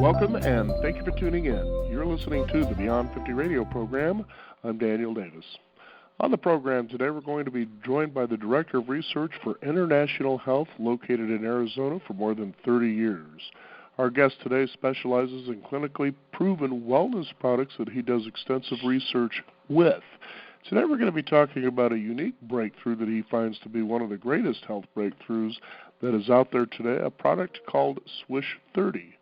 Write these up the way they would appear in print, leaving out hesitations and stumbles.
Welcome and thank you for tuning in. You're listening to the Beyond 50 radio program. I'm Daniel Davis. On the program today, we're going to be joined by the Director of Research for International Health located in Arizona for more than 30 years. Our guest today specializes in clinically proven wellness products that he does extensive research with. Today we're going to be talking about a unique breakthrough that he finds to be one of the greatest health breakthroughs that is out there today, a product called Swish 30,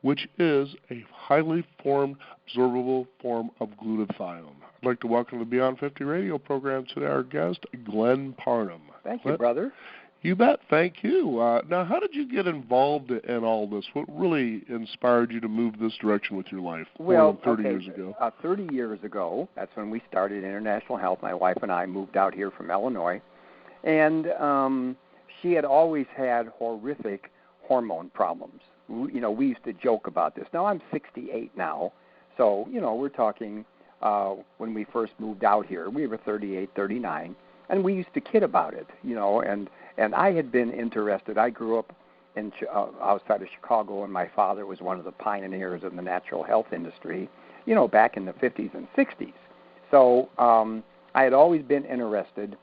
which is a highly formed, absorbable form of glutathione. I'd like to welcome to the Beyond 50 radio program today our guest, Glenn Parham. Thank you, brother. You bet. Thank you. Now, how did you get involved in all this? What really inspired you to move this direction with your life more than 30 years ago? 30 years ago, that's when we started International Health. My wife and I moved out here from Illinois. And she had always had horrific hormone problems. We used to joke about this. Now, I'm 68 now. So, we're talking when we first moved out here. We were 38, 39. And we used to kid about it, and I had been interested. I grew up outside of Chicago, and my father was one of the pioneers in the natural health industry, back in the 50s and 60s. So I had always been interested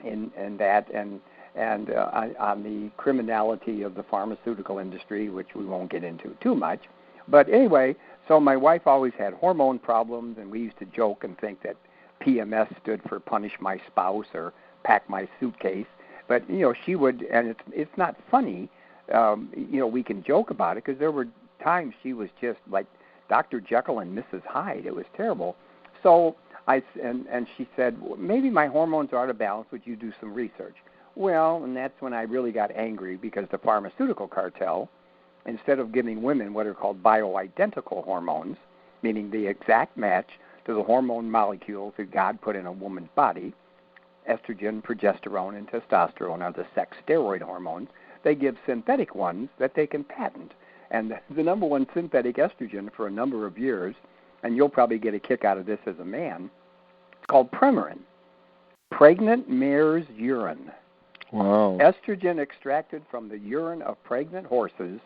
in that and on the criminality of the pharmaceutical industry, which we won't get into too much. But anyway, so my wife always had hormone problems, and we used to joke and think that PMS stood for punish my spouse or pack my suitcase. But, she would, and it's not funny, we can joke about it because there were times she was just like Dr. Jekyll and Mrs. Hyde. It was terrible. So and she said, well, maybe my hormones are out of balance. Would you do some research? Well, and that's when I really got angry because the pharmaceutical cartel, instead of giving women what are called bioidentical hormones, meaning the exact match to the hormone molecules that God put in a woman's body, estrogen, progesterone, and testosterone are the sex steroid hormones. They give synthetic ones that they can patent. And the number one synthetic estrogen for a number of years, and you'll probably get a kick out of this as a man, it's called Premarin, pregnant mare's urine. Wow. Estrogen extracted from the urine of pregnant horses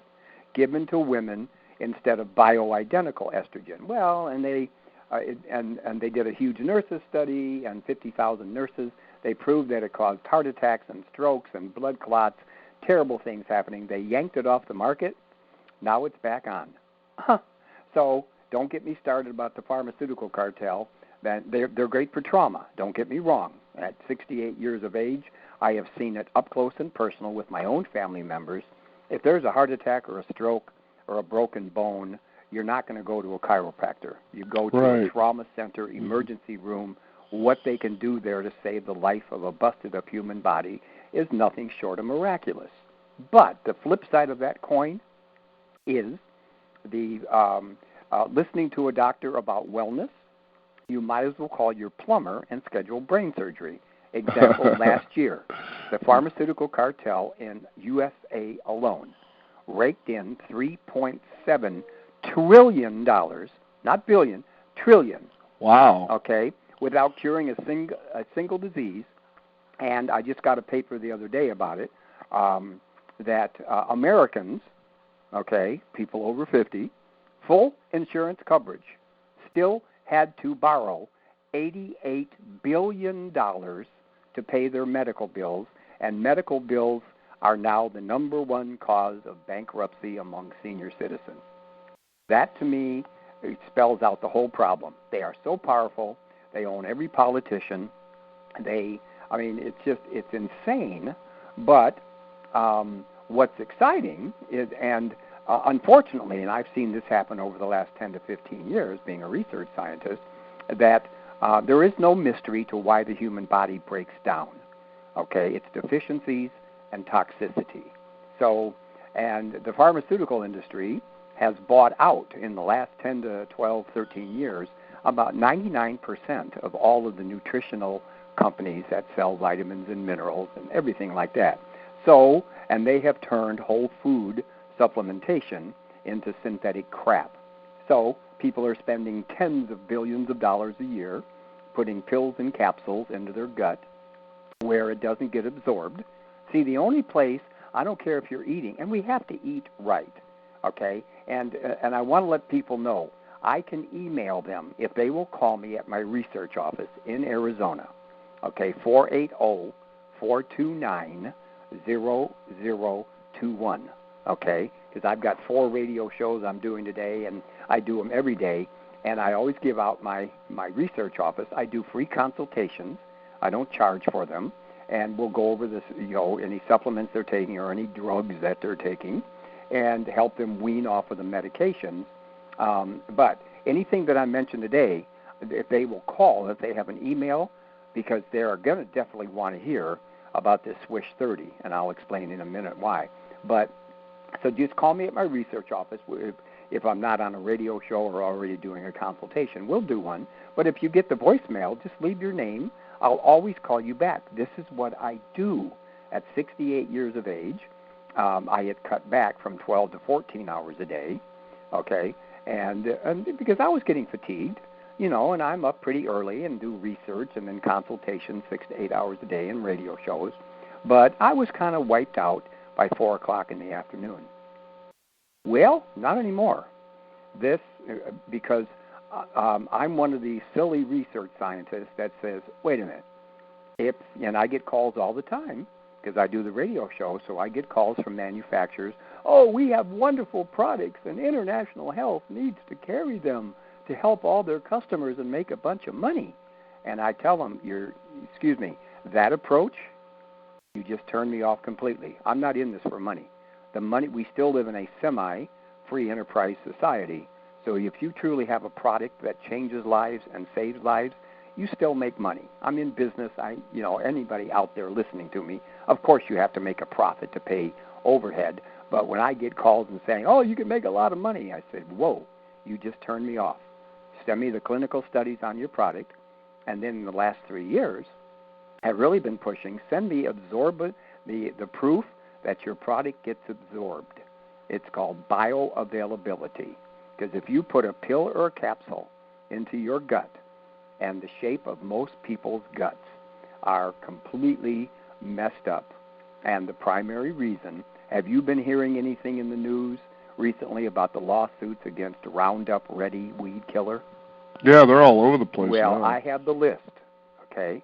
given to women instead of bioidentical estrogen. Well, and they and they did a huge nurses study, and 50,000 nurses. They proved that it caused heart attacks and strokes and blood clots, terrible things happening. They yanked it off the market. Now it's back on. So don't get me started about the pharmaceutical cartel. They're great for trauma. Don't get me wrong. At 68 years of age, I have seen it up close and personal with my own family members. If there's a heart attack or a stroke or a broken bone, you're not going to go to a chiropractor. You go to a trauma center, emergency room. What they can do there to save the life of a busted-up human body is nothing short of miraculous. But the flip side of that coin is the listening to a doctor about wellness. You might as well call your plumber and schedule brain surgery. Example, last year, the pharmaceutical cartel in USA alone raked in $3.7 trillion, not billion, trillion. Wow. Okay, without curing a single disease. And I just got a paper the other day about it, that Americans, okay, people over 50, full insurance coverage, still had to borrow $88 billion to pay their medical bills, and medical bills are now the number one cause of bankruptcy among senior citizens. That, to me, it spells out the whole problem. They are so powerful. They own every politician. It's insane. But what's exciting is, and unfortunately, and I've seen this happen over the last 10 to 15 years, being a research scientist, that there is no mystery to why the human body breaks down. Okay, it's deficiencies and toxicity. So, and the pharmaceutical industry has bought out in the last 10 to 12, 13 years about 99% of all of the nutritional companies that sell vitamins and minerals and everything like that. So, and they have turned whole food supplementation into synthetic crap. So people are spending tens of billions of dollars a year putting pills and capsules into their gut where it doesn't get absorbed. See, the only place, I don't care if you're eating, and we have to eat right. okay? And I want to let people know I can email them if they will call me at my research office in Arizona, okay, 480-429-0021, okay? Because I've got 4 radio shows I'm doing today, and I do them every day, and I always give out my research office. I do free consultations. I don't charge for them, and we'll go over this, any supplements they're taking or any drugs that they're taking, and help them wean off of the medications. But anything that I mentioned today, if they will call, if they have an email, because they're going to definitely want to hear about this Swish 30, and I'll explain in a minute why. But so just call me at my research office if I'm not on a radio show or already doing a consultation. We'll do one. But if you get the voicemail, just leave your name. I'll always call you back. This is what I do. At 68 years of age, I had cut back from 12 to 14 hours a day, okay, and because I was getting fatigued, and I'm up pretty early and do research and then consultations 6 to 8 hours a day in radio shows. But I was kind of wiped out by 4 o'clock in the afternoon. Well, not anymore. Because I'm one of these silly research scientists that says, wait a minute, and I get calls all the time because I do the radio show, so I get calls from manufacturers, we have wonderful products and International Health needs to carry them to help all their customers and make a bunch of money. And I tell them, that approach, you just turned me off completely. I'm not in this for money. The money, we still live in a semi-free enterprise society. So if you truly have a product that changes lives and saves lives, you still make money. I'm in business. Anybody out there listening to me, of course you have to make a profit to pay overhead. But when I get calls and saying, you can make a lot of money, I said, whoa, you just turned me off. Send me the clinical studies on your product. And then in the last 3 years, I've really been pushing, send me the proof that your product gets absorbed. It's called bioavailability. Because if you put a pill or a capsule into your gut, and the shape of most people's guts are completely messed up, and the primary reason, have you been hearing anything in the news recently about the lawsuits against Roundup Ready weed killer? Yeah, they're all over the place. Well, now. I have the list, okay,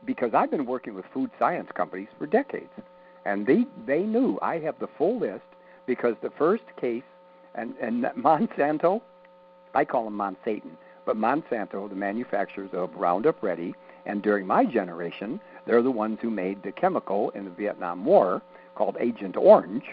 because I've been working with food science companies for decades, and they knew. I have the full list because the first case, and Monsanto, I call them Monsatan, but Monsanto, the manufacturers of Roundup Ready, and during my generation, they're the ones who made the chemical in the Vietnam War called Agent Orange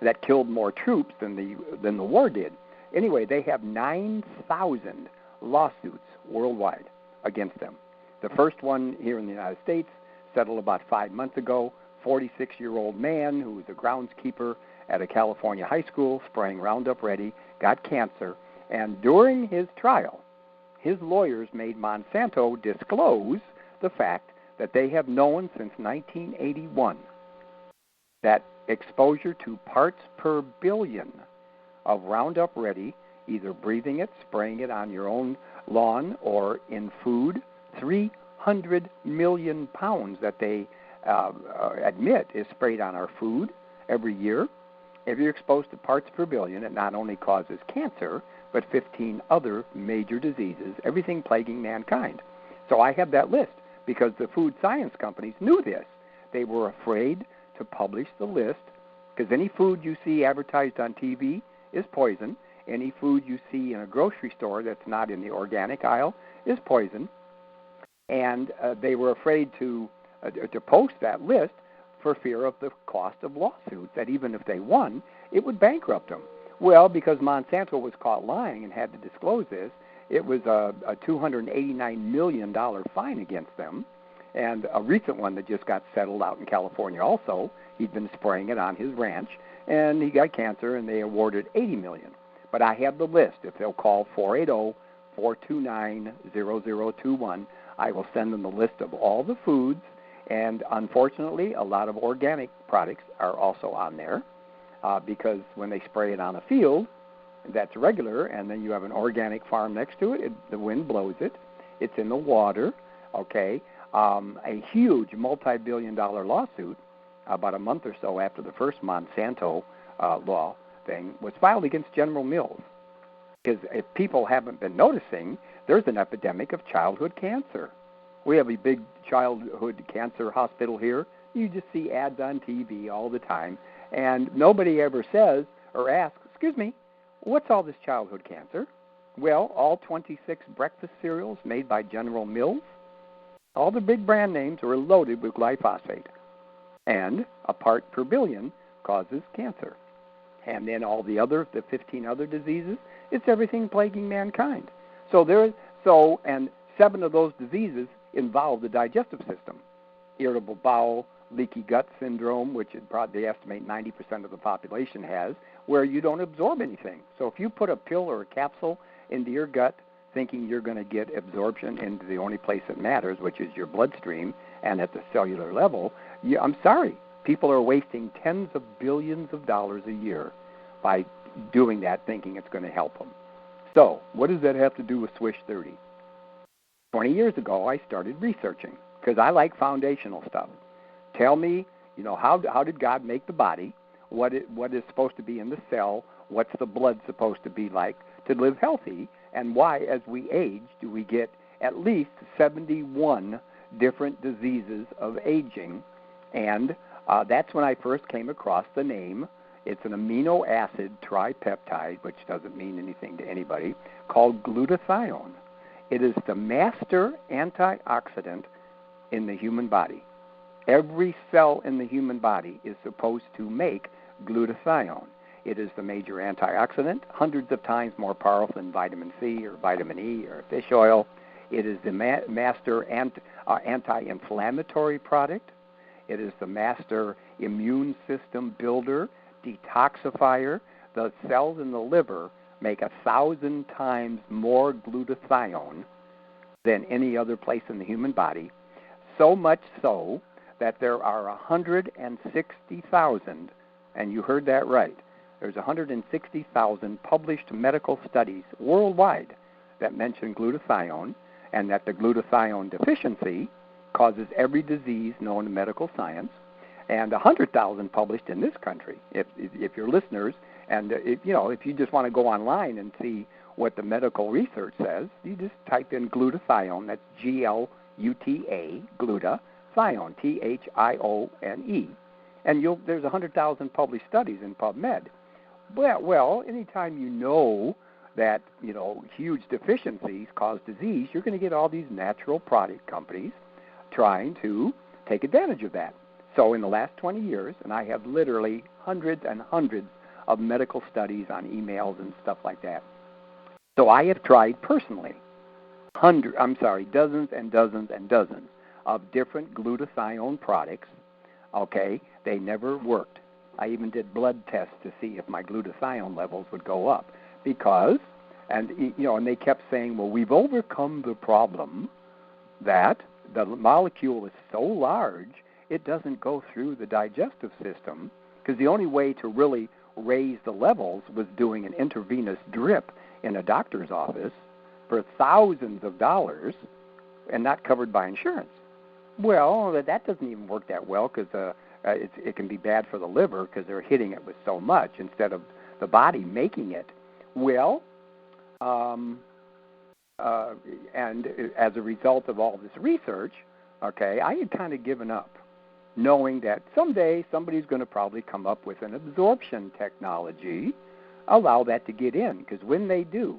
that killed more troops than the war did. Anyway, they have 9,000 lawsuits worldwide against them. The first one here in the United States settled about 5 months ago. 46-year-old man who was a groundskeeper at a California high school spraying Roundup Ready, got cancer, and during his trial, his lawyers made Monsanto disclose the fact that they have known since 1981 that exposure to parts per billion of Roundup Ready, either breathing it, spraying it on your own lawn, or in food, 300 million pounds that they admit is sprayed on our food every year. If you're exposed to parts per billion, it not only causes cancer, but 15 other major diseases, everything plaguing mankind. So I have that list because the food science companies knew this. They were afraid to publish the list because any food you see advertised on TV is poison. Any food you see in a grocery store that's not in the organic aisle is poison. And they were afraid to post that list for fear of the cost of lawsuits, that even if they won, it would bankrupt them. Well, because Monsanto was caught lying and had to disclose this, it was a $289 million fine against them. And a recent one that just got settled out in California also, he'd been spraying it on his ranch, and he got cancer, and they awarded $80 million. But I have the list. If they'll call 480-429-0021, I will send them the list of all the foods, and unfortunately, a lot of organic products are also on there because when they spray it on a field, that's regular, and then you have an organic farm next to it, the wind blows it. It's in the water, okay? A huge multi-billion-dollar lawsuit about a month or so after the first Monsanto law thing was filed against General Mills. Because if people haven't been noticing, there's an epidemic of childhood cancer. We have a big childhood cancer hospital here. You just see ads on TV all the time, and nobody ever says or asks, excuse me, what's all this childhood cancer? Well, all 26 breakfast cereals made by General Mills, all the big brand names are loaded with glyphosate, and a part per billion causes cancer. And then all the 15 other diseases, it's everything plaguing mankind. And 7 of those diseases involve the digestive system. Irritable bowel, leaky gut syndrome, which they estimate 90% of the population has, where you don't absorb anything. So if you put a pill or a capsule into your gut thinking you're going to get absorption into the only place that matters, which is your bloodstream and at the cellular level, I'm sorry. People are wasting tens of billions of dollars a year by doing that, thinking it's going to help them. So what does that have to do with Swish 30? 20 years ago, I started researching because I like foundational stuff. Tell me, how did God make the body? What is supposed to be in the cell? What's the blood supposed to be like to live healthy? And why, as we age, do we get at least 71 different diseases of aging? And that's when I first came across the name. It's an amino acid tripeptide, which doesn't mean anything to anybody, called glutathione. It is the master antioxidant in the human body. Every cell in the human body is supposed to make glutathione. It is the major antioxidant, hundreds of times more powerful than vitamin C or vitamin E or fish oil. It is the master anti-inflammatory product. It is the master immune system builder, detoxifier. The cells in the liver make 1,000 times more glutathione than any other place in the human body, so much so that there are 160,000, and you heard that right, there's 160,000 published medical studies worldwide that mention glutathione, and that the glutathione deficiency causes every disease known in medical science, and 100,000 published in this country. If your listeners, and if you just want to go online and see what the medical research says, you just type in glutathione. That's Gluta, glutathione, Thione, and there's 100,000 published studies in PubMed. Well, anytime you know that huge deficiencies cause disease, you're going to get all these natural product companies trying to take advantage of that. So in the last 20 years, and I have literally hundreds and hundreds of medical studies on emails and stuff like that. So I have tried personally dozens and dozens and dozens of different glutathione products. Okay, they never worked. I even did blood tests to see if my glutathione levels would go up and they kept saying, well, we've overcome the problem that the molecule is so large it doesn't go through the digestive system, because the only way to really raise the levels was doing an intravenous drip in a doctor's office for thousands of dollars and not covered by insurance. Well, that doesn't even work that well because it can be bad for the liver because they're hitting it with so much instead of the body making it. Well, and as a result of all this research, okay, I had kind of given up, knowing that someday somebody's going to probably come up with an absorption technology, allow that to get in, because when they do,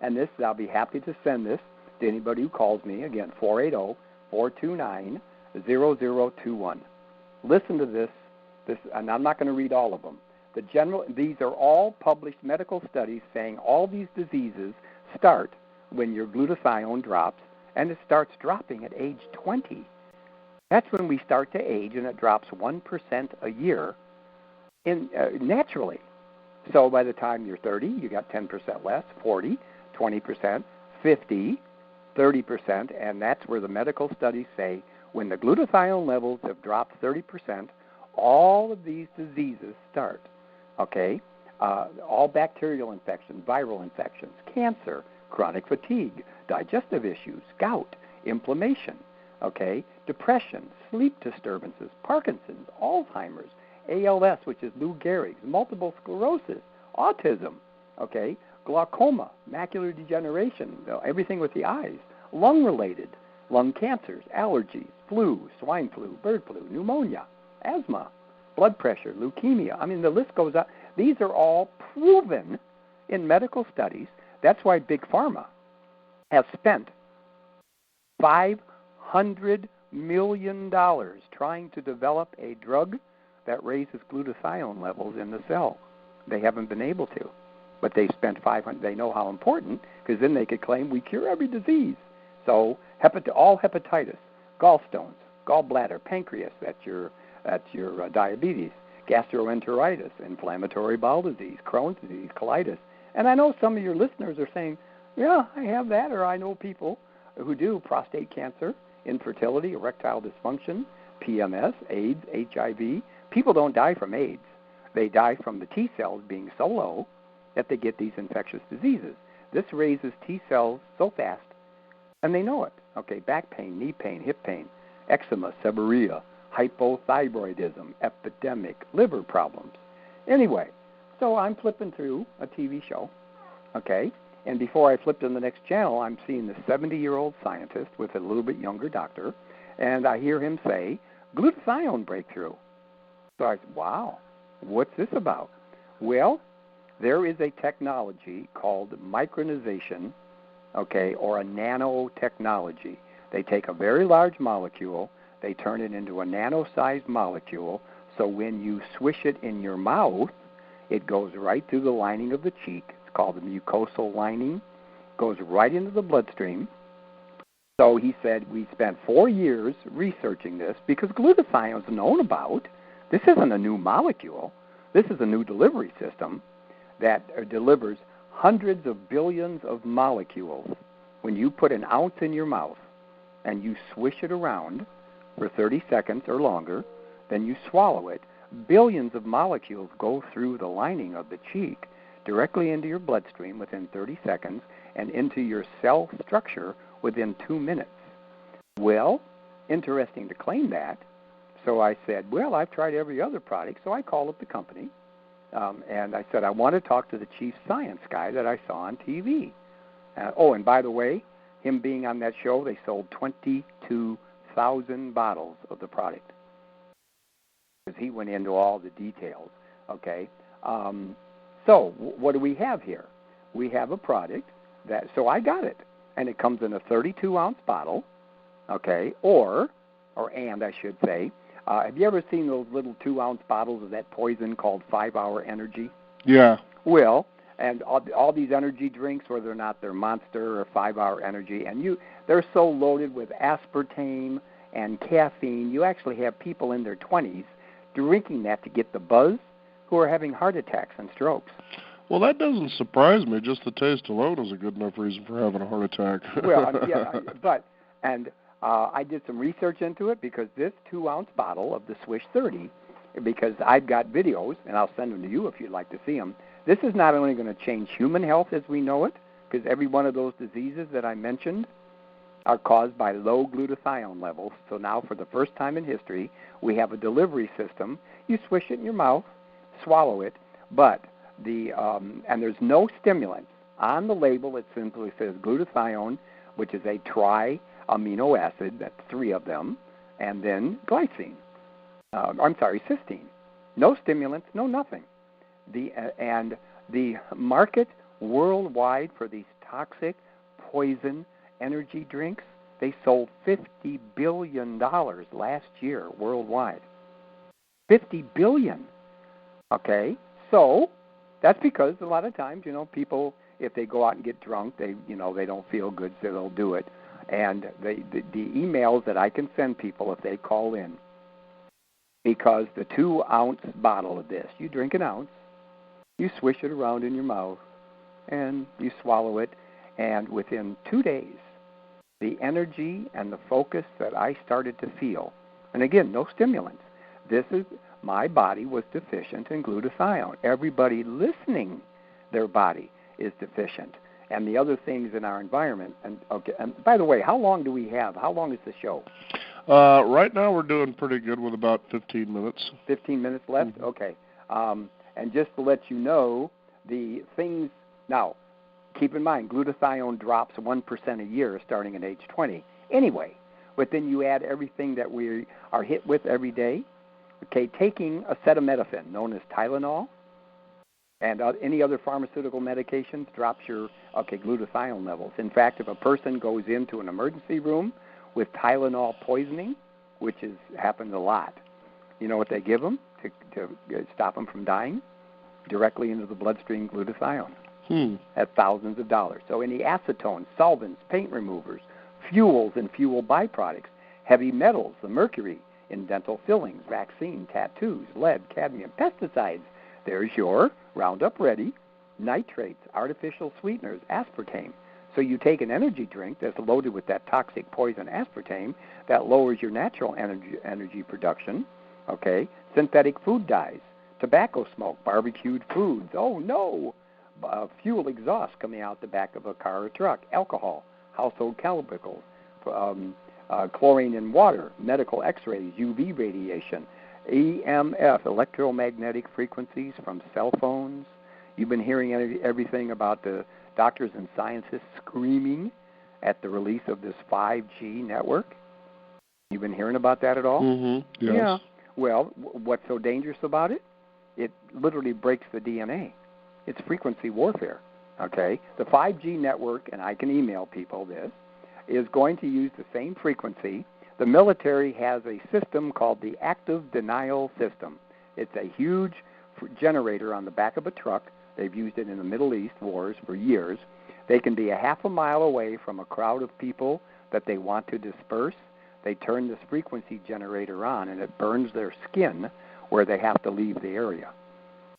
and this, I'll be happy to send this to anybody who calls me, again, 480-429-0021. Listen to this, and I'm not going to read all of them. These are all published medical studies saying all these diseases start when your glutathione drops, and it starts dropping at age 20. That's when we start to age, and it drops 1% a year naturally. So by the time you're 30, you got 10% less, 40, 20%, 50, 30%, and that's where the medical studies say when the glutathione levels have dropped 30%, all of these diseases start, okay? All bacterial infections, viral infections, cancer, chronic fatigue, digestive issues, gout, inflammation, okay, depression, sleep disturbances, Parkinson's, Alzheimer's, ALS, which is Lou Gehrig's, multiple sclerosis, autism, okay, glaucoma, macular degeneration, everything with the eyes, lung-related, lung cancers, allergies, flu, swine flu, bird flu, pneumonia, asthma, blood pressure, leukemia. I mean, the list goes up. These are all proven in medical studies. That's why Big Pharma has spent $500 million trying to develop a drug that raises glutathione levels in the cell. They haven't been able to, but they spent $500. They know how important, because then they could claim we cure every disease. So all hepatitis, gallstones, gallbladder, pancreas, that's your diabetes, gastroenteritis, inflammatory bowel disease, Crohn's disease, colitis. And I know some of your listeners are saying, yeah, I have that, or I know people who do, prostate cancer, infertility, erectile dysfunction, PMS, AIDS, HIV. People don't die from AIDS. They die from the T cells being so low that they get these infectious diseases. This raises T cells so fast, and they know it. Okay, back pain, knee pain, hip pain, eczema, seborrhea, hypothyroidism, epidemic, liver problems. Anyway, so I'm flipping through a TV show, okay, and before I flip to the next channel, I'm seeing the 70-year-old scientist with a little bit younger doctor, and I hear him say, glutathione breakthrough. So I said, wow, what's this about? Well, there is a technology called micronization, okay, or a nanotechnology. They take a very large molecule, they turn it into a nano-sized molecule, so when you swish it in your mouth, it goes right through the lining of the cheek. It's called the mucosal lining. Goes right into the bloodstream. So he said we spent 4 years researching this because glutathione is known about. This isn't a new molecule. This is a new delivery system that delivers hundreds of billions of molecules. When you put an ounce in your mouth and you swish it around for 30 seconds or longer, then you swallow it, billions of molecules go through the lining of the cheek directly into your bloodstream within 30 seconds and into your cell structure within 2 minutes. Well, interesting to claim that. So I said, well, I've tried every other product, so I called up the company, and I said, I want to talk to the chief science guy that I saw on TV. And by the way, him being on that show, they sold 22,000 bottles of the product. Because he went into all the details, okay? So what do we have here? We have a product so I got it, and it comes in a 32-ounce bottle, okay, and I should say, have you ever seen those little 2-ounce bottles of that poison called 5-Hour Energy? Yeah. Well, and all these energy drinks, whether or not they're Monster or 5-Hour Energy, and they're so loaded with aspartame and caffeine, you actually have people in their 20s drinking that to get the buzz who are having heart attacks and strokes. Well, that doesn't surprise me. Just the taste alone is a good enough reason for having a heart attack. Well, I did some research into it because this 2-ounce bottle of the Swish 30, because I've got videos, and I'll send them to you if you'd like to see them, this is not only going to change human health as we know it, because every one of those diseases that I mentioned are caused by low glutathione levels. So now for the first time in history, we have a delivery system. You swish it in your mouth, swallow it, but and there's no stimulants. On the label, it simply says glutathione, which is a tri-amino acid, that's 3 of them, and then cysteine. No stimulants, no nothing. And the market worldwide for these toxic, poison energy drinks, they sold $50 billion last year worldwide. $50 billion. Okay, so that's because a lot of times, people, if they go out and get drunk, they don't feel good, so they'll do it. And the emails that I can send people if they call in, because the 2-ounce bottle of this, you drink an ounce, you swish it around in your mouth, and you swallow it, and within 2 days, the energy and the focus that I started to feel, and again, no stimulants, my body was deficient in glutathione. Everybody listening, their body is deficient. And the other things in our environment. And by the way, how long do we have? How long is the show? Right now we're doing pretty good with about 15 minutes. 15 minutes left? Mm-hmm. Okay. And just to let you know, the things, now, keep in mind, glutathione drops 1% a year starting at age 20. Anyway, but then you add everything that we are hit with every day. Okay, taking acetaminophen, known as Tylenol, and any other pharmaceutical medications drops your, glutathione levels. In fact, if a person goes into an emergency room with Tylenol poisoning, which happens a lot, you know what they give them to stop them from dying? Directly into the bloodstream glutathione at thousands of dollars. So any acetone, solvents, paint removers, fuels and fuel byproducts, heavy metals, the mercury in dental fillings, vaccine, tattoos, lead, cadmium, pesticides. There's your Roundup Ready, nitrates, artificial sweeteners, aspartame. So you take an energy drink that's loaded with that toxic poison aspartame that lowers your natural energy production, okay? Synthetic food dyes, tobacco smoke, barbecued foods. Oh, no. Fuel exhaust coming out the back of a car or truck, alcohol, household chemicals, chlorine in water, medical x-rays, UV radiation, EMF, electromagnetic frequencies from cell phones. You've been hearing everything about the doctors and scientists screaming at the release of this 5G network. You've been hearing about that at all? Mm-hmm. Yes. Yeah. Well, what's so dangerous about it? It literally breaks the DNA. It's frequency warfare, okay? The 5G network, and I can email people this, is going to use the same frequency. The military has a system called the active denial system. It's a huge generator on the back of a truck. They've used it in the Middle East wars for years. They can be a half a mile away from a crowd of people that they want to disperse. They turn this frequency generator on, and it burns their skin where they have to leave the area.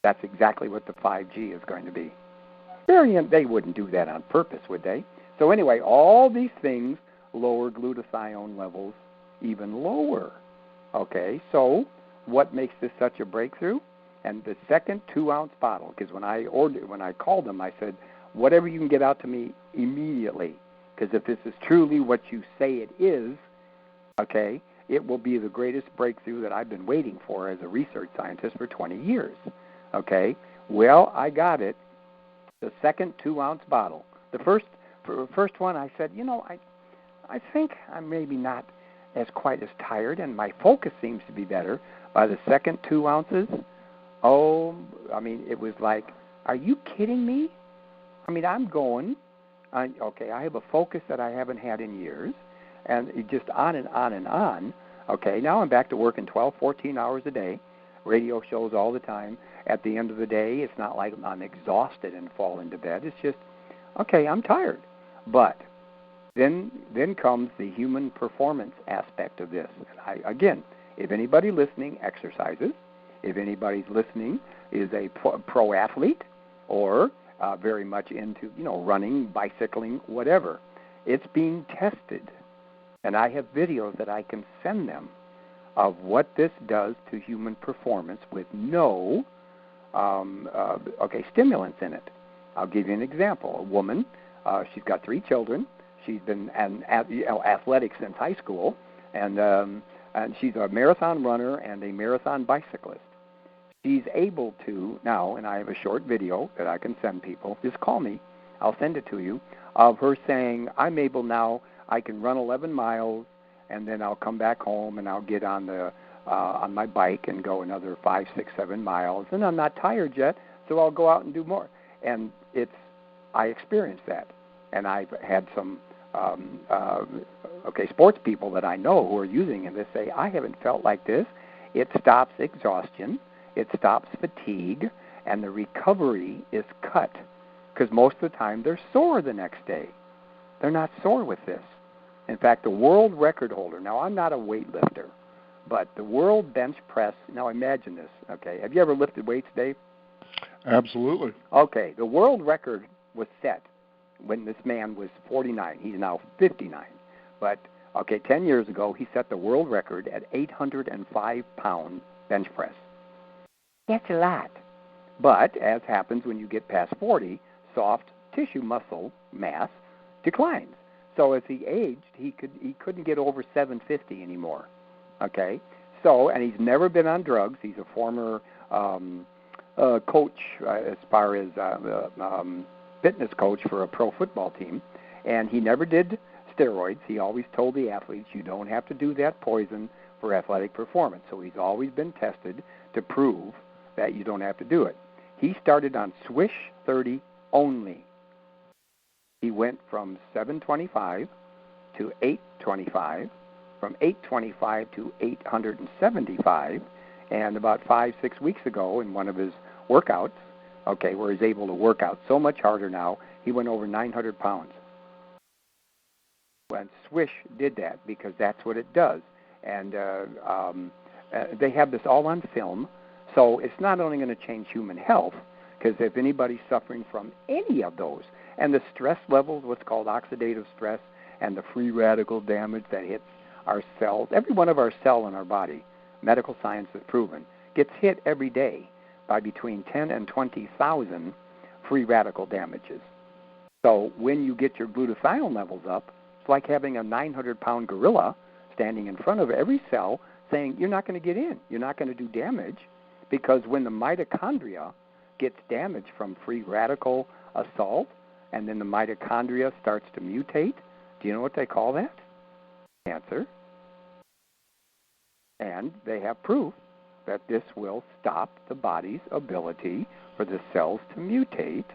That's exactly what the 5G is going to be. They wouldn't do that on purpose, would they? So anyway, all these things lower glutathione levels even lower. Okay, so what makes this such a breakthrough? And the second 2-ounce bottle, because when I called them, I said, whatever you can get out to me immediately, because if this is truly what you say it is, okay, it will be the greatest breakthrough that I've been waiting for as a research scientist for 20 years. Okay, well, I got it. The second 2-ounce bottle. The first one, I said, I think I'm maybe not as quite as tired, and my focus seems to be better. By the second 2 ounces, it was like, are you kidding me? I'm going. I have a focus that I haven't had in years, and it just on and on and on. Okay, now I'm back to working 12, 14 hours a day, radio shows all the time. At the end of the day, it's not like I'm exhausted and fall into bed. It's just, okay, I'm tired. But then comes the human performance aspect of this. And again, if anybody listening exercises, if anybody's listening is a pro athlete or very much into, running, bicycling, whatever, it's being tested. And I have videos that I can send them of what this does to human performance with no stimulants in it. I'll give you an example. A woman, she's got 3 children. She's been athletic since high school, and she's a marathon runner and a marathon bicyclist. She's able to now, and I have a short video that I can send people. Just call me. I'll send it to you, of her saying, I'm able now, I can run 11 miles, and then I'll come back home, and I'll get on my bike and go another 5, 6, 7 miles, and I'm not tired yet, so I'll go out and do more. And I experienced that, and I've had some sports people that I know who are using it. They say, I haven't felt like this. It stops exhaustion, it stops fatigue, and the recovery is cut, because most of the time they're sore the next day. They're not sore with this. In fact, the world record holder, now I'm not a weightlifter, but the world bench press, now imagine this, okay? Have you ever lifted weights, Dave? Absolutely. Okay, the world record was set when this man was 49. He's now 59. But, 10 years ago, he set the world record at 805-pound bench press. That's a lot. But, as happens when you get past 40, soft tissue muscle mass declines. So as he aged, he couldn't get over 750 anymore. Okay, so and he's never been on drugs. He's a former coach as far as fitness coach for a pro football team, and he never did steroids. He always told the athletes, you don't have to do that poison for athletic performance. So he's always been tested to prove that you don't have to do it. He started on Swish 30 only. He went from 725 to 825, from 825 to 875, and about 5-6 weeks ago in one of his workouts, okay, where he's able to work out so much harder now, he went over 900 pounds. And Swish did that because that's what it does. And they have this all on film, so it's not only going to change human health, because if anybody's suffering from any of those, and the stress levels, what's called oxidative stress, and the free radical damage that hits our cells, every one of our cell in our body, medical science has proven, gets hit every day by between 10 and 20,000 free radical damages. So when you get your glutathione levels up, it's like having a 900-pound gorilla standing in front of every cell saying, you're not going to get in, you're not going to do damage, because when the mitochondria gets damaged from free radical assault, and then the mitochondria starts to mutate, do you know what they call that? Cancer. And they have proof that this will stop the body's ability for the cells to mutate,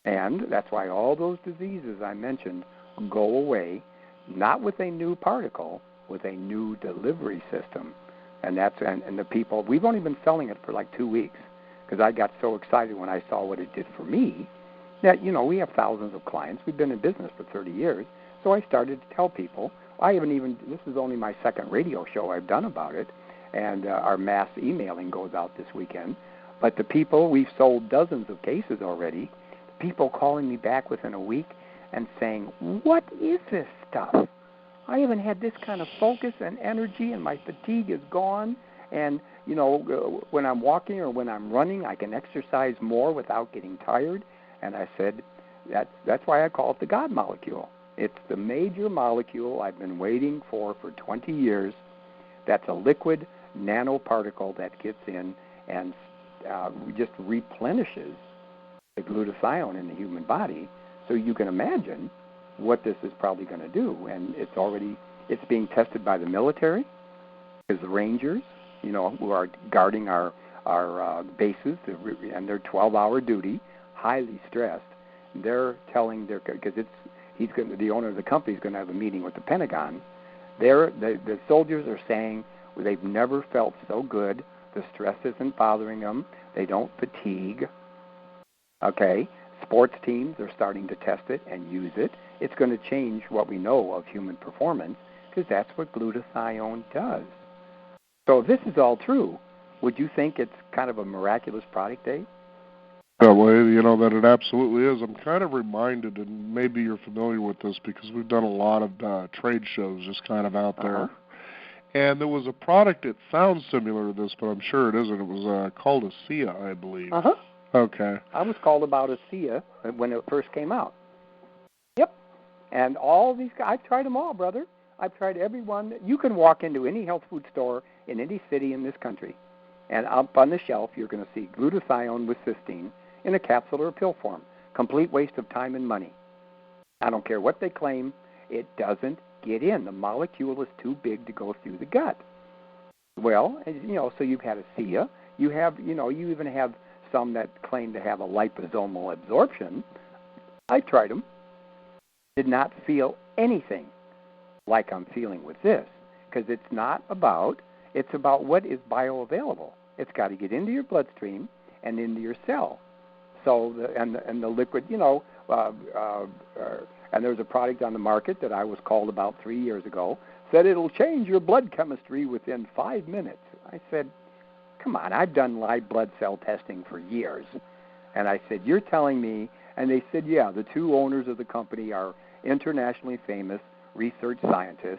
and that's why all those diseases I mentioned go away, not with a new particle, with a new delivery system. And that's and the people, we've only been selling it for like 2 weeks, because I got so excited when I saw what it did for me that, you know, we have thousands of clients. We've been in business for 30 years. So I started to tell people, this is only my second radio show I've done about it, and our mass emailing goes out this weekend. But the people, we've sold dozens of cases already, people calling me back within a week and saying, what is this stuff? I haven't had this kind of focus and energy, and my fatigue is gone. And, you know, when I'm walking or when I'm running, I can exercise more without getting tired. And I said, that's why I call it the God molecule. It's the major molecule I've been waiting for 20 years. That's a liquid nanoparticle that gets in and just replenishes the glutathione in the human body. So you can imagine what this is probably going to do. And it's being tested by the military, because the Rangers, you know, who are guarding our bases, and their 12-hour duty, highly stressed. They're telling because the owner of the company is going to have a meeting with the Pentagon. The soldiers are saying they've never felt so good. The stress isn't bothering them. They don't fatigue. Okay, sports teams are starting to test it and use it. It's going to change what we know of human performance, because that's what glutathione does. So if this is all true, would you think it's kind of a miraculous product, Dave? Well, you know, that it absolutely is. I'm kind of reminded, and maybe you're familiar with this, because we've done a lot of trade shows just kind of out there. And there was a product that sounds similar to this, but I'm sure it isn't. It was called a SIA, I believe. Okay. I was called about a SIA when it first came out. Yep. And all these guys, I've tried them all, brother. I've tried every one. You can walk into any health food store in any city in this country, and up on the shelf you're going to see glutathione with cysteine in a capsule or a pill form. Complete waste of time and money. I don't care what they claim. It doesn't get in. The molecule is too big to go through the gut. Well, you know, so you've had a SIA. You have, you know, you even have some that claim to have a liposomal absorption. I tried them. Did not feel anything like I'm feeling with this, because it's about what is bioavailable. It's got to get into your bloodstream and into your cell. So the liquid, you know, and there's a product on the market that I was called about 3 years ago, said it'll change your blood chemistry within 5 minutes. I said, come on, I've done live blood cell testing for years. And I said, you're telling me? And they said, yeah, the two owners of the company are internationally famous research scientists.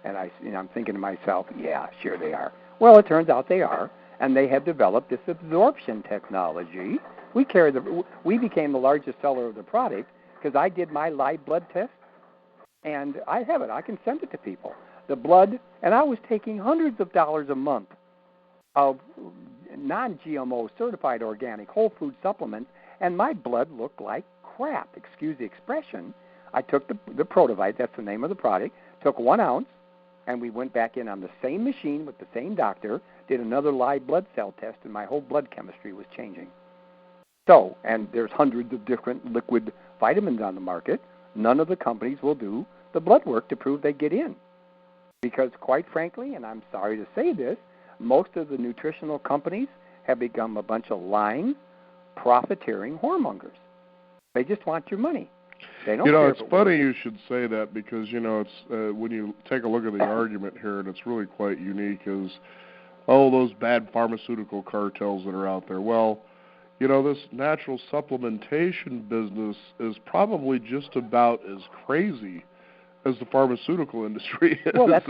And I'm thinking to myself, yeah, sure they are. Well, it turns out they are, and they have developed this absorption technology. We became the largest seller of the product because I did my live blood test. And I have it. I can send it to people. The blood, and I was taking hundreds of dollars a month of non-GMO certified organic whole food supplements, and my blood looked like crap. Excuse the expression. I took the Protovite, that's the name of the product, took 1 ounce, and we went back in on the same machine with the same doctor, did another live blood cell test, and my whole blood chemistry was changing. So, and there's hundreds of different liquid vitamins on the market. None of the companies will do the blood work to prove they get in. Because quite frankly, and I'm sorry to say this, most of the nutritional companies have become a bunch of lying, profiteering whoremongers. They just want your money. They don't care. It's funny you should say that because, it's when you take a look at the argument here, and it's really quite unique, is, those bad pharmaceutical cartels that are out there. Well, this natural supplementation business is probably just about as crazy as the pharmaceutical industry is. Well, that's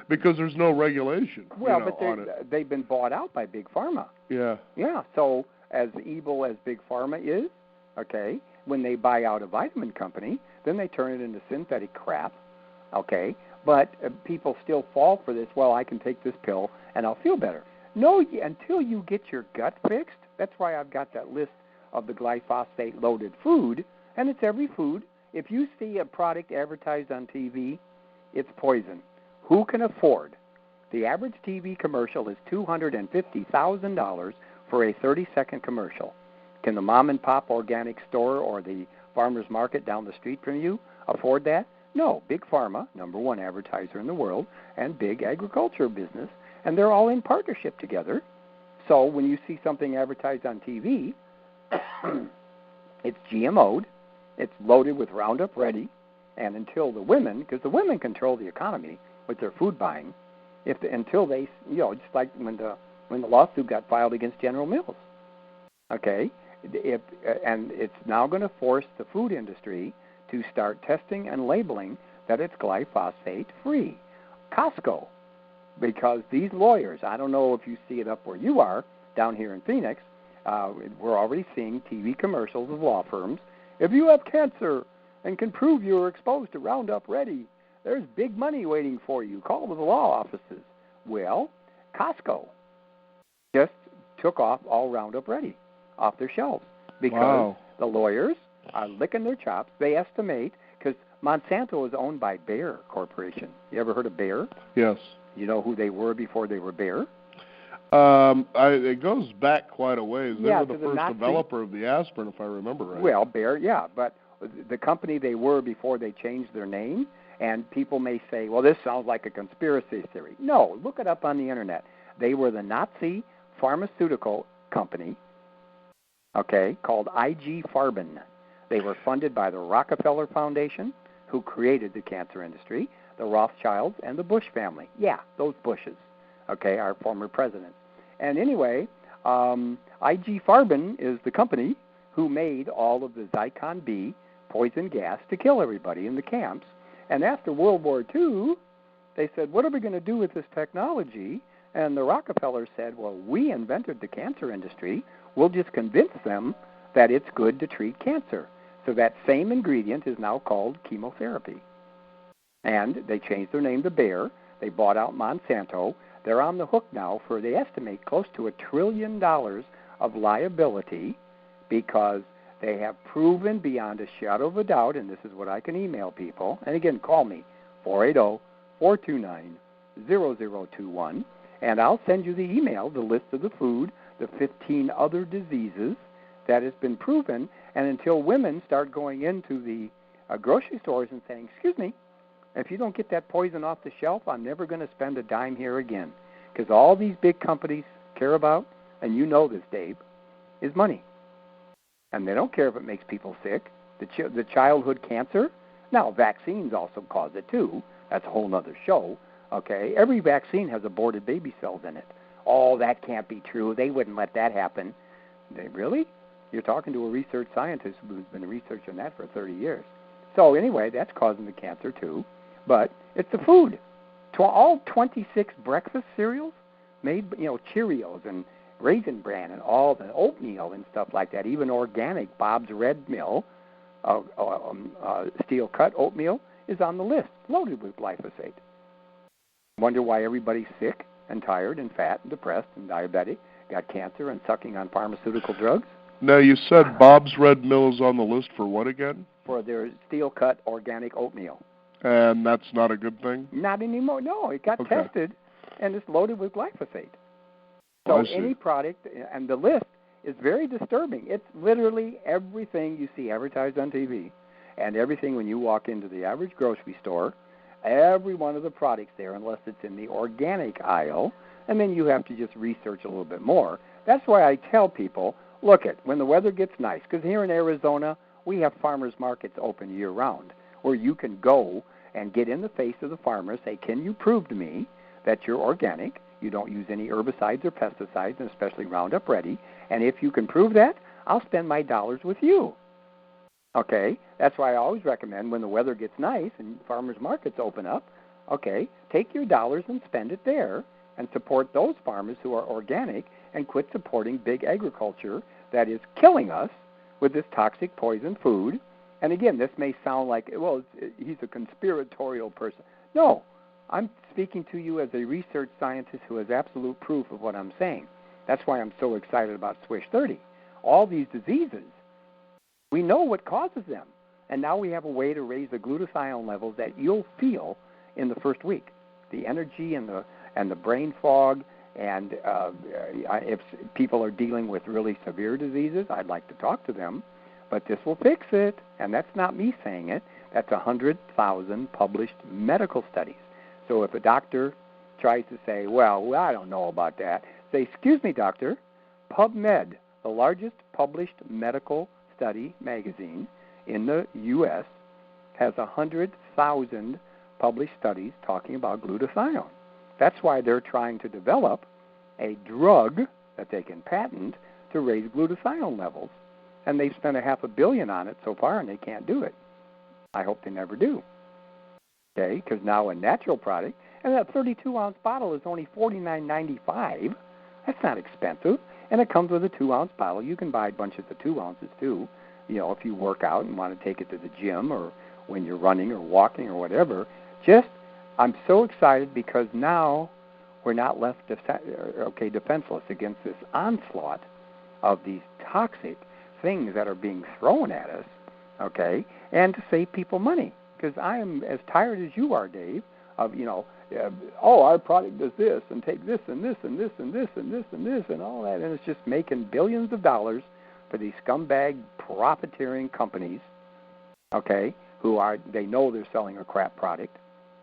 because there's no regulation. Well, on it. They've been bought out by Big Pharma. Yeah. Yeah. So as evil as Big Pharma is, okay, when they buy out a vitamin company, then they turn it into synthetic crap. Okay. But people still fall for this. Well, I can take this pill and I'll feel better. No, until you get your gut fixed. That's why I've got that list of the glyphosate-loaded food, and it's every food. If you see a product advertised on TV, it's poison. Who can afford? The average TV commercial is $250,000 for a 30-second commercial. Can the mom-and-pop organic store or the farmer's market down the street from you afford that? No. Big Pharma, number one advertiser in the world, and big agriculture business, and they're all in partnership together. So when you see something advertised on TV, it's GMO'd, it's loaded with Roundup Ready, and until the women, because the women control the economy with their food buying, until they, just like when the lawsuit got filed against General Mills, okay, and it's now going to force the food industry to start testing and labeling that it's glyphosate-free. Costco, because these lawyers, I don't know if you see it up where you are, down here in Phoenix, we're already seeing TV commercials of law firms. If you have cancer and can prove you were exposed to Roundup Ready, there's big money waiting for you. Call the law offices. Well, Costco just took off all Roundup Ready off their shelves because the lawyers are licking their chops. They estimate, because Monsanto is owned by Bayer Corporation. You ever heard of Bayer? Yes. You know who they were before they were Bayer? It goes back quite a ways. They were the first developer of the aspirin, if I remember right. Well, Bayer, yeah, but the company they were before they changed their name, and people may say, well, this sounds like a conspiracy theory. No, look it up on the Internet. They were the Nazi pharmaceutical company, okay, called IG Farben. They were funded by the Rockefeller Foundation, who created the cancer industry, the Rothschilds, and the Bush family. Yeah, those Bushes, okay, our former presidents. And anyway, IG Farben is the company who made all of the Zyklon B poison gas to kill everybody in the camps. And after World War II, they said, what are we going to do with this technology? And the Rockefellers said, well, we invented the cancer industry. We'll just convince them that it's good to treat cancer. So that same ingredient is now called chemotherapy. And they changed their name to Bayer. They bought out Monsanto. They're on the hook now for, they estimate, close to $1 trillion of liability because they have proven beyond a shadow of a doubt, and this is what I can email people, and again, call me, 480-429-0021, and I'll send you the email, the list of the food, the 15 other diseases that has been proven, and until women start going into the grocery stores and saying, excuse me, if you don't get that poison off the shelf, I'm never going to spend a dime here again. Because all these big companies care about, and you know this, Dave, is money. And they don't care if it makes people sick. The childhood cancer, now vaccines also cause it too. That's a whole other show. Okay, every vaccine has aborted baby cells in it. Oh, that can't be true. They wouldn't let that happen. Really? You're talking to a research scientist who's been researching that for 30 years. So anyway, that's causing the cancer too. But it's the food. All 26 breakfast cereals made, Cheerios and Raisin Bran and all the oatmeal and stuff like that, even organic Bob's Red Mill, steel cut oatmeal, is on the list, loaded with glyphosate. Wonder why everybody's sick and tired and fat and depressed and diabetic, got cancer and sucking on pharmaceutical drugs? Now, you said Bob's Red Mill is on the list for what again? For their steel-cut organic oatmeal. And that's not a good thing? Not anymore. No, it got tested, and it's loaded with glyphosate. So any product, and the list is very disturbing. It's literally everything you see advertised on TV and everything when you walk into the average grocery store, every one of the products there, unless it's in the organic aisle, and then you have to just research a little bit more. That's why I tell people, look when the weather gets nice, because here in Arizona, we have farmers markets open year-round where you can go and get in the face of the farmer, say, can you prove to me that you're organic, you don't use any herbicides or pesticides, and especially Roundup Ready, and if you can prove that, I'll spend my dollars with you. Okay? That's why I always recommend when the weather gets nice and farmers markets open up, okay, take your dollars and spend it there and support those farmers who are organic and quit supporting big agriculture that is killing us with this toxic poison food. And again, this may sound like, well, he's a conspiratorial person. No, I'm speaking to you as a research scientist who has absolute proof of what I'm saying. That's why I'm so excited about Swish 30. All these diseases, we know what causes them. And now we have a way to raise the glutathione levels that you'll feel in the first week. The energy and the brain fog, and if people are dealing with really severe diseases, I'd like to talk to them. But this will fix it, and that's not me saying it. That's 100,000 published medical studies. So if a doctor tries to say, well, I don't know about that, say, excuse me, doctor, PubMed, the largest published medical study magazine in the U.S., has 100,000 published studies talking about glutathione. That's why they're trying to develop a drug that they can patent to raise glutathione levels. And they've spent $500 million on it so far, and they can't do it. I hope they never do. Okay, because now a natural product, and that 32-ounce bottle is only $49.95. That's not expensive. And it comes with a 2-ounce bottle. You can buy bunches of 2 ounces, too, if you work out and want to take it to the gym or when you're running or walking or whatever. I'm so excited because now we're not left defenseless against this onslaught of these toxic things that are being thrown at us, okay, and to save people money. Because I am as tired as you are, Dave, of, our product does this, and take this, and this, and this, and this, and this, and this, and all that, and it's just making billions of dollars for these scumbag, profiteering companies, okay, they know they're selling a crap product,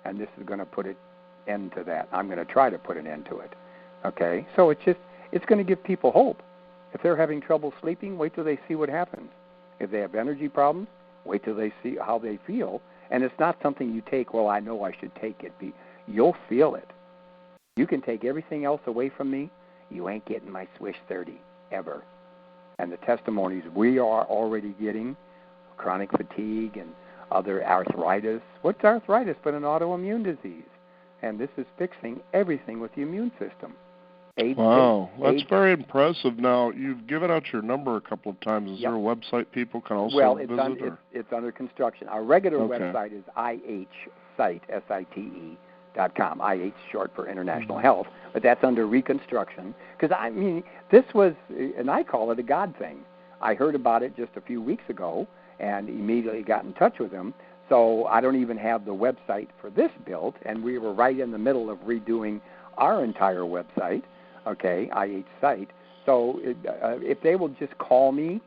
and this is going to put an end to that. I'm going to try to put an end to it, okay? So it's going to give people hope. If they're having trouble sleeping, wait till they see what happens. If they have energy problems, wait till they see how they feel. And it's not something you take, well, I know I should take it. You'll feel it. You can take everything else away from me, you ain't getting my Swish 30, ever. And the testimonies we are already getting, chronic fatigue and other arthritis. What's arthritis but an autoimmune disease? And this is fixing everything with the immune system. That's very impressive. Now, you've given out your number a couple of times. Is there a website people can also visit? It's under construction. Our regular website is IHSite, SITE.com. IH short for International Health, but that's under reconstruction. Because, this was, and I call it a God thing. I heard about it just a few weeks ago and immediately got in touch with them. So I don't even have the website for this built, and we were right in the middle of redoing our entire website. Okay, IH site. So if they will just call me,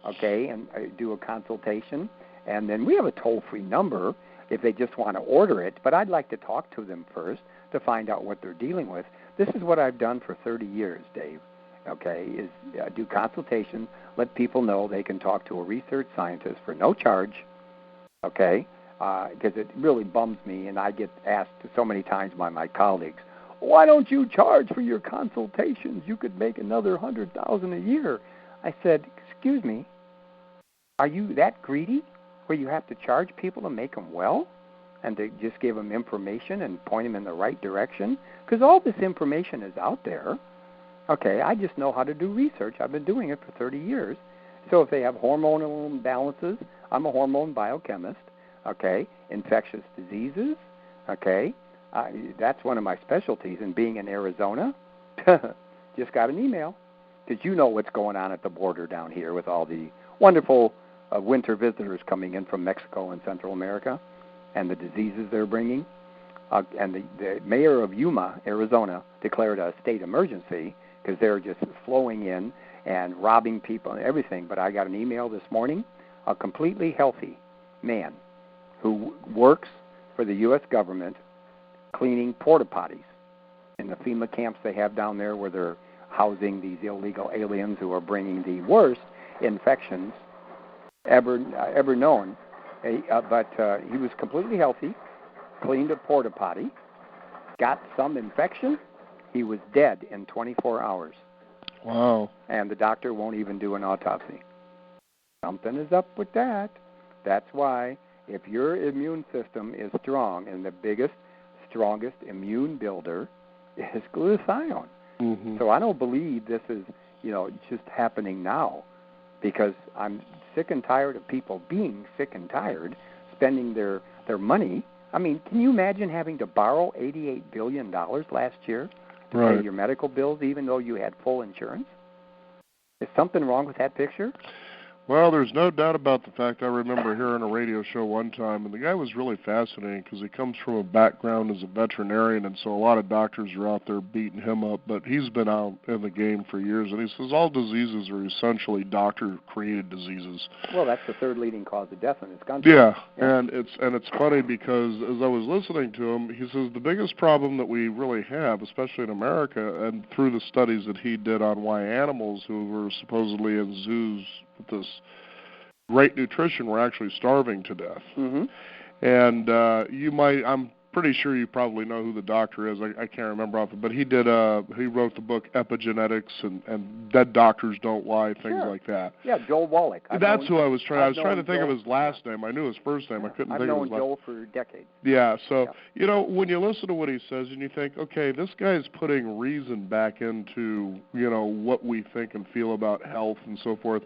okay, and do a consultation, and then we have a toll-free number if they just want to order it, but I'd like to talk to them first to find out what they're dealing with. This is what I've done for 30 years, Dave, okay, is do consultations, let people know they can talk to a research scientist for no charge, okay, because it really bums me, and I get asked so many times by my colleagues, why don't you charge for your consultations? You could make another $100,000 a year. I said, excuse me, are you that greedy where you have to charge people to make them well and to just give them information and point them in the right direction? Because all this information is out there. Okay, I just know how to do research. I've been doing it for 30 years. So if they have hormonal imbalances, I'm a hormone biochemist. okay, infectious diseases, okay. That's one of my specialties, and being in Arizona, just got an email, because you know what's going on at the border down here with all the wonderful winter visitors coming in from Mexico and Central America and the diseases they're bringing. And the mayor of Yuma, Arizona, declared a state emergency because they're just flowing in and robbing people and everything. But I got an email this morning, a completely healthy man who works for the U.S. government cleaning porta potties in the FEMA camps they have down there where they're housing these illegal aliens who are bringing the worst infections ever known. But he was completely healthy, cleaned a porta potty, got some infection. He was dead in 24 hours. Wow. And the doctor won't even do an autopsy. Something is up with that. That's why if your immune system is strong, and the biggest, strongest immune builder is glutathione. Mm-hmm. So I don't believe this is, just happening now, because I'm sick and tired of people being sick and tired, spending their money. I mean, can you imagine having to borrow $88 billion last year to pay your medical bills even though you had full insurance? Is something wrong with that picture? Well, there's no doubt about the fact. I remember hearing a radio show one time, and the guy was really fascinating because he comes from a background as a veterinarian, and so a lot of doctors are out there beating him up, but he's been out in the game for years, and he says all diseases are essentially doctor-created diseases. Well, that's the third leading cause of death in this country. Yeah. And it's funny because as I was listening to him, he says the biggest problem that we really have, especially in America, and through the studies that he did on why animals who were supposedly in zoos with this great nutrition were actually starving to death. Mm-hmm. And I'm pretty sure you probably know who the doctor is. I can't remember off, but he wrote the book Epigenetics and Dead Doctors Don't Lie, things like that. Yeah, Joel Wallach. That's who I was trying. I was trying to think of his last name. I knew his first name. I couldn't think of his last name. I've known Joel for decades. Yeah. So when you listen to what he says and you think, okay, this guy's putting reason back into what we think and feel about health and so forth.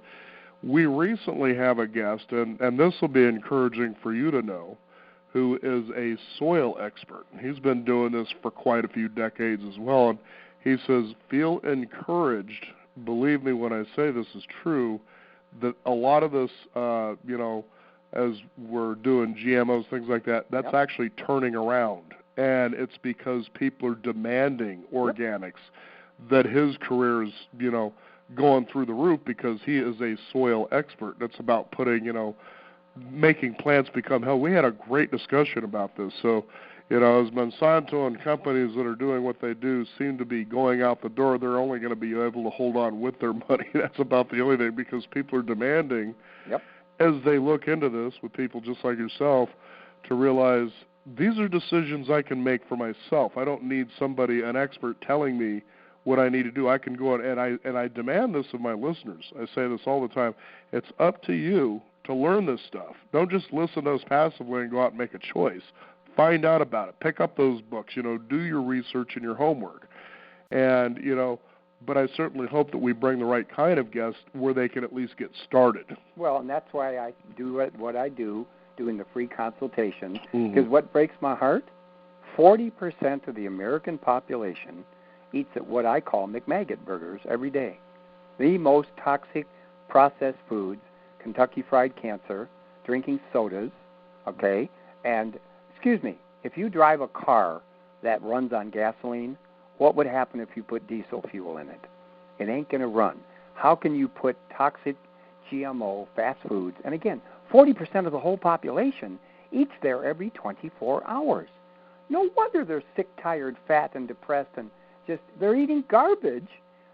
We recently have a guest, and this will be encouraging for you to know, who is a soil expert. He's been doing this for quite a few decades as well, and he says, feel encouraged, believe me when I say this is true, that a lot of this, as we're doing GMOs, things like that, that's actually turning around, and it's because people are demanding organics, that his career is, going through the roof because he is a soil expert. That's about putting, making plants become healthy. We had a great discussion about this. So, as Monsanto and companies that are doing what they do seem to be going out the door, they're only going to be able to hold on with their money. That's about the only thing, because people are demanding, as they look into this with people just like yourself, to realize these are decisions I can make for myself. I don't need somebody, an expert, telling me what I need to do. I can go on, and I demand this of my listeners. I say this all the time. It's up to you to learn this stuff. Don't just listen to us passively and go out and make a choice. Find out about it. Pick up those books. Do your research and your homework. And, but I certainly hope that we bring the right kind of guest where they can at least get started. Well, and that's why I do what I do, doing the free consultation, because what breaks my heart, 40% of the American population eats at what I call McMaggot burgers every day. The most toxic processed foods, Kentucky Fried Cancer, drinking sodas, and, excuse me, if you drive a car that runs on gasoline, what would happen if you put diesel fuel in it? It ain't going to run. How can you put toxic GMO fast foods? And again, 40% of the whole population eats there every 24 hours. No wonder they're sick, tired, fat, and depressed, and they're eating garbage,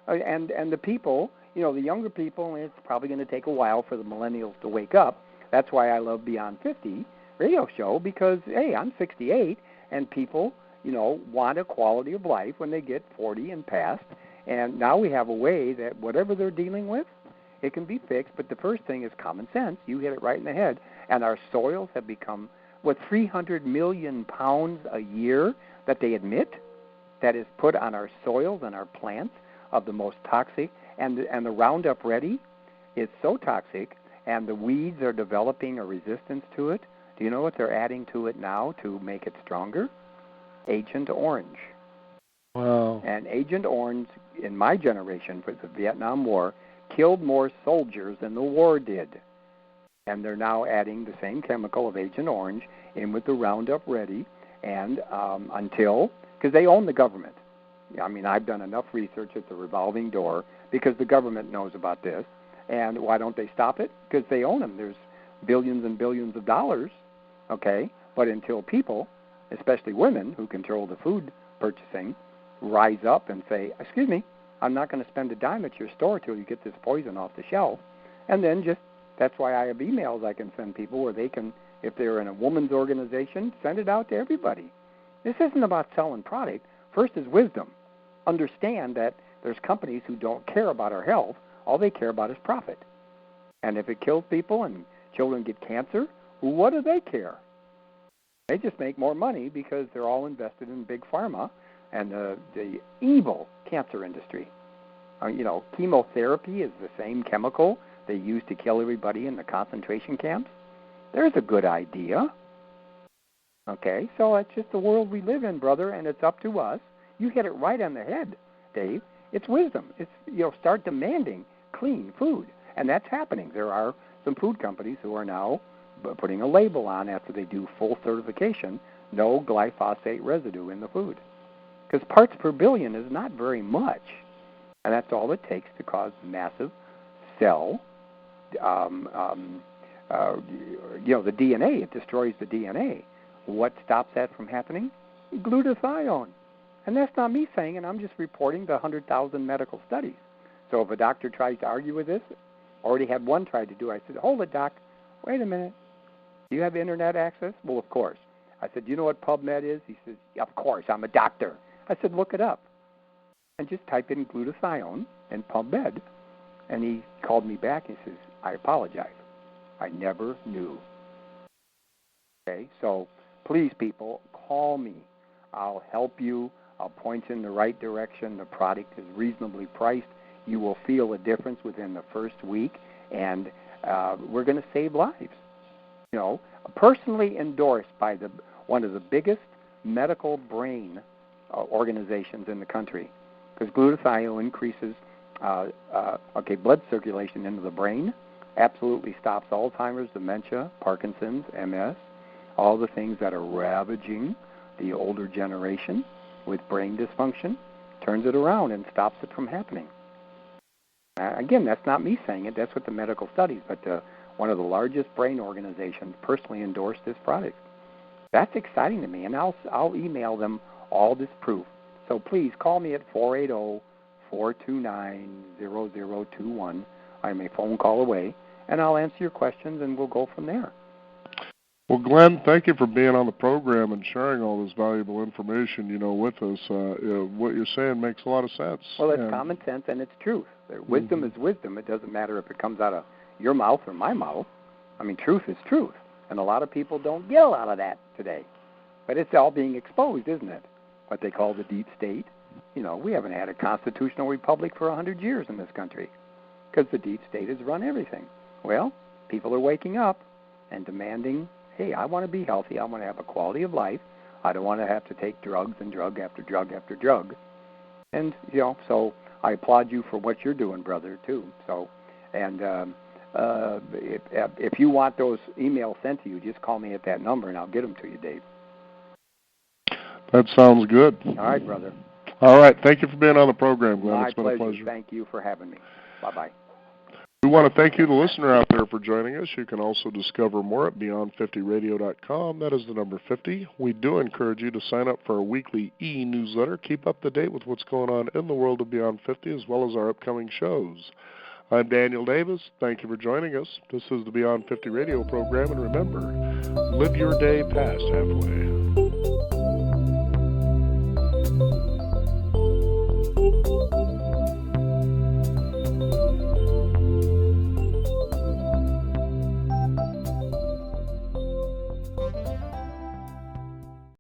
and the people, the younger people, and it's probably going to take a while for the millennials to wake up. That's why I love Beyond 50 radio show, because, hey, I'm 68, and people, want a quality of life when they get 40 and past, and now we have a way that whatever they're dealing with, it can be fixed, but the first thing is common sense. You hit it right in the head, and our soils have become, 300 million pounds a year that they admit that is put on our soils and our plants of the most toxic, and the Roundup Ready is so toxic, and the weeds are developing a resistance to it. Do you know what they're adding to it now to make it stronger? Agent Orange. Wow. And Agent Orange, in my generation for the Vietnam War, killed more soldiers than the war did. And they're now adding the same chemical of Agent Orange in with the Roundup Ready, and until, because they own the government. I mean, I've done enough research at the revolving door because the government knows about this. And why don't they stop it? Because they own them. There's billions and billions of dollars, okay? But until people, especially women who control the food purchasing, rise up and say, excuse me, I'm not going to spend a dime at your store till you get this poison off the shelf. And then just, that's why I have emails I can send people where they can, if they're in a woman's organization, send it out to everybody. This isn't about selling product. First is wisdom. Understand that there's companies who don't care about our health. All they care about is profit. And if it kills people and children get cancer, what do they care? They just make more money because they're all invested in big pharma and the evil cancer industry. Chemotherapy is the same chemical they use to kill everybody in the concentration camps. There's a good idea. Okay, so it's just the world we live in, brother, and it's up to us. You hit it right on the head, Dave. It's wisdom. It's, start demanding clean food, and that's happening. There are some food companies who are now putting a label on after they do full certification, no glyphosate residue in the food. Because parts per billion is not very much, and that's all it takes to cause massive cell, the DNA. It destroys the DNA. What stops that from happening? Glutathione. And that's not me saying it. I'm just reporting the 100,000 medical studies. So if a doctor tries to argue with this, already had one try to do, I said, hold it, doc. Wait a minute. Do you have internet access? Well, of course. I said, do you know what PubMed is? He says, of course, I'm a doctor. I said, look it up. And just type in glutathione and PubMed. And he called me back and he says, I apologize. I never knew. Okay, so please, people, call me. I'll help you. I'll point you in the right direction. The product is reasonably priced. You will feel a difference within the first week, and we're going to save lives. Personally endorsed by one of the biggest medical brain organizations in the country, because glutathione increases blood circulation into the brain, absolutely stops Alzheimer's, dementia, Parkinson's, MS, all the things that are ravaging the older generation with brain dysfunction, turns it around and stops it from happening. Again, that's not me saying it. That's what the medical studies, but one of the largest brain organizations personally endorsed this product. That's exciting to me, and I'll email them all this proof. So please call me at 480-429-0021. I'm a phone call away, and I'll answer your questions, and we'll go from there. Well, Glenn, thank you for being on the program and sharing all this valuable information, with us. What you're saying makes a lot of sense. Well, it's common sense and it's truth. Wisdom is wisdom. It doesn't matter if it comes out of your mouth or my mouth. I mean, truth is truth. And a lot of people don't get a lot of that today. But it's all being exposed, isn't it? What they call the deep state. We haven't had a constitutional republic for 100 years in this country because the deep state has run everything. Well, people are waking up and demanding, hey, I want to be healthy. I want to have a quality of life. I don't want to have to take drugs and drug after drug after drug. And, so I applaud you for what you're doing, brother, too. So, and if you want those emails sent to you, just call me at that number, and I'll get them to you, Dave. That sounds good. All right, brother. All right. Thank you for being on the program, Glenn. My It's been a pleasure. Thank you for having me. Bye-bye. We want to thank you, the listener out there, for joining us. You can also discover more at beyond50radio.com. That is the number 50. We do encourage you to sign up for our weekly e-newsletter. Keep up to date with what's going on in the world of Beyond 50 as well as our upcoming shows. I'm Daniel Davis. Thank you for joining us. This is the Beyond 50 radio program. And remember, live your day past halfway.